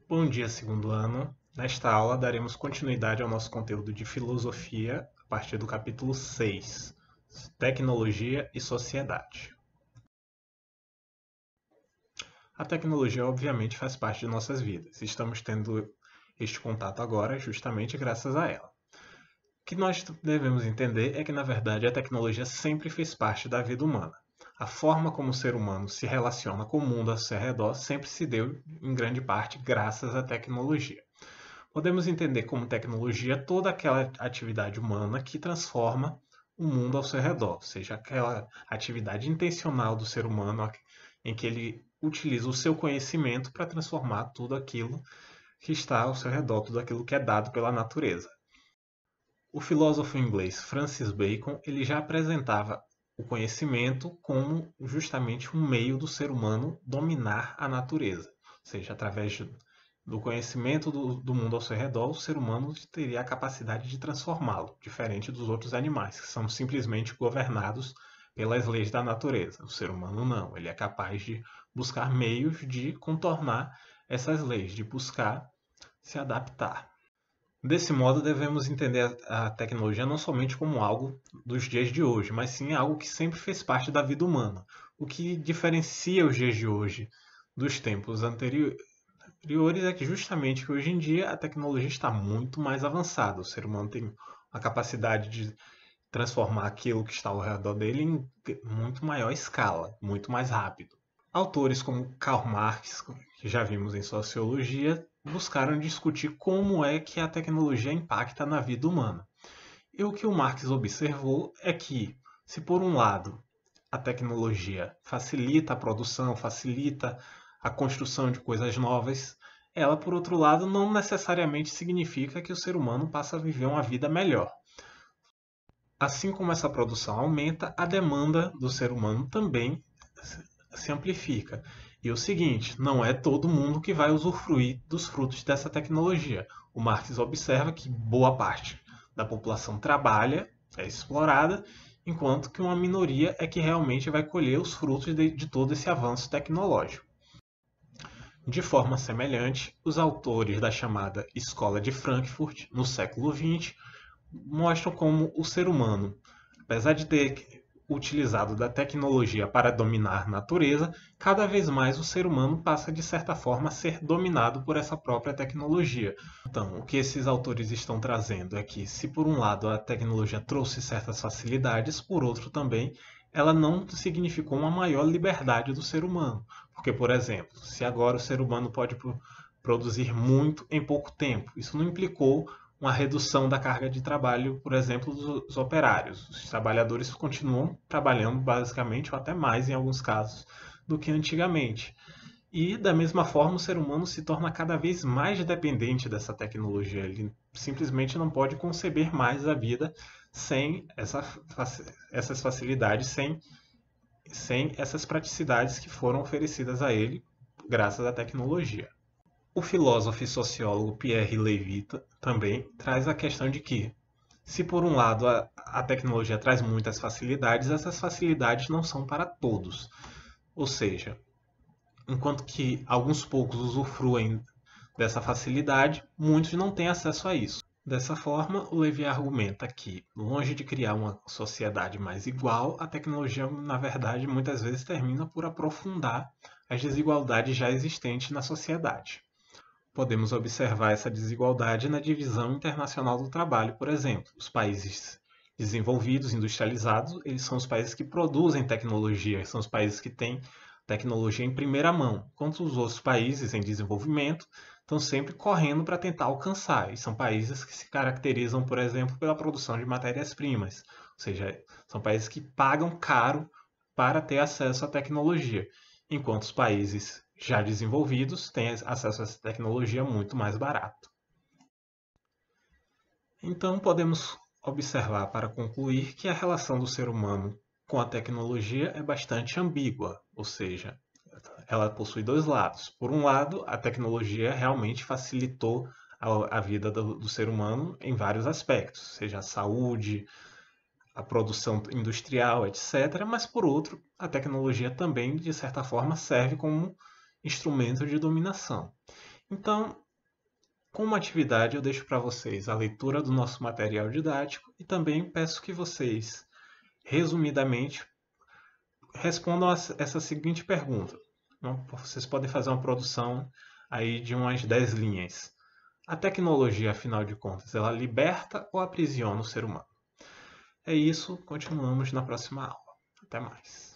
Bom dia, segundo ano. Nesta aula, daremos continuidade ao nosso conteúdo de filosofia a partir do capítulo 6, Tecnologia e Sociedade. A tecnologia, obviamente, faz parte de nossas vidas. Estamos tendo este contato agora justamente graças a ela. O que nós devemos entender é que, na verdade, a tecnologia sempre fez parte da vida humana. A forma como o ser humano se relaciona com o mundo ao seu redor sempre se deu, em grande parte, graças à tecnologia. Podemos entender como tecnologia toda aquela atividade humana que transforma o mundo ao seu redor, ou seja, aquela atividade intencional do ser humano em que ele utiliza o seu conhecimento para transformar tudo aquilo que está ao seu redor, tudo aquilo que é dado pela natureza. O filósofo inglês Francis Bacon ele já apresentava o conhecimento como justamente um meio do ser humano dominar a natureza, ou seja, através do conhecimento do mundo ao seu redor, o ser humano teria a capacidade de transformá-lo, diferente dos outros animais, que são simplesmente governados pelas leis da natureza. O ser humano não, ele é capaz de buscar meios de contornar essas leis, de buscar se adaptar. Desse modo, devemos entender a tecnologia não somente como algo dos dias de hoje, mas sim algo que sempre fez parte da vida humana. O que diferencia os dias de hoje dos tempos anteriores é que justamente que hoje em dia a tecnologia está muito mais avançada. O ser humano tem a capacidade de transformar aquilo que está ao redor dele em muito maior escala, muito mais rápido. Autores como Karl Marx, que já vimos em sociologia, buscaram discutir como é que a tecnologia impacta na vida humana. E o que o Marx observou é que, se por um lado a tecnologia facilita a produção, facilita a construção de coisas novas, ela, por outro lado, não necessariamente significa que o ser humano passa a viver uma vida melhor. Assim como essa produção aumenta, a demanda do ser humano também se amplifica. E o seguinte, não é todo mundo que vai usufruir dos frutos dessa tecnologia. O Marx observa que boa parte da população trabalha, é explorada, enquanto que uma minoria é que realmente vai colher os frutos de todo esse avanço tecnológico. De forma semelhante, os autores da chamada Escola de Frankfurt, no século XX, mostram como o ser humano, apesar de ter utilizado da tecnologia para dominar a natureza, cada vez mais o ser humano passa de certa forma a ser dominado por essa própria tecnologia. Então, o que esses autores estão trazendo é que, se por um lado a tecnologia trouxe certas facilidades, por outro também ela não significou uma maior liberdade do ser humano. Porque, por exemplo, se agora o ser humano pode produzir muito em pouco tempo, isso não implicou uma redução da carga de trabalho, por exemplo, dos operários. Os trabalhadores continuam trabalhando basicamente, ou até mais em alguns casos, do que antigamente. E, da mesma forma, o ser humano se torna cada vez mais dependente dessa tecnologia. Ele simplesmente não pode conceber mais a vida sem essas facilidades, sem essas praticidades que foram oferecidas a ele graças à tecnologia. O filósofo e sociólogo Pierre Levy também traz a questão de que, se por um lado a tecnologia traz muitas facilidades, essas facilidades não são para todos. Ou seja, enquanto que alguns poucos usufruem dessa facilidade, muitos não têm acesso a isso. Dessa forma, o Levy argumenta que, longe de criar uma sociedade mais igual, a tecnologia, na verdade, muitas vezes termina por aprofundar as desigualdades já existentes na sociedade. Podemos observar essa desigualdade na divisão internacional do trabalho, por exemplo. Os países desenvolvidos, industrializados, eles são os países que produzem tecnologia, são os países que têm tecnologia em primeira mão, enquanto os outros países em desenvolvimento estão sempre correndo para tentar alcançar. E são países que se caracterizam, por exemplo, pela produção de matérias-primas, ou seja, são países que pagam caro para ter acesso à tecnologia, enquanto os países já desenvolvidos têm acesso a essa tecnologia muito mais barato. Então, podemos observar, para concluir, que a relação do ser humano com a tecnologia é bastante ambígua, ou seja, ela possui dois lados. Por um lado, a tecnologia realmente facilitou a vida do ser humano em vários aspectos, seja a saúde, a produção industrial, etc. Mas, por outro, a tecnologia também, de certa forma, serve como instrumento de dominação. Então, como atividade, eu deixo para vocês a leitura do nosso material didático e também peço que vocês, resumidamente, respondam essa seguinte pergunta. Vocês podem fazer uma produção aí de umas 10 linhas. A tecnologia, afinal de contas, ela liberta ou aprisiona o ser humano? É isso, continuamos na próxima aula. Até mais.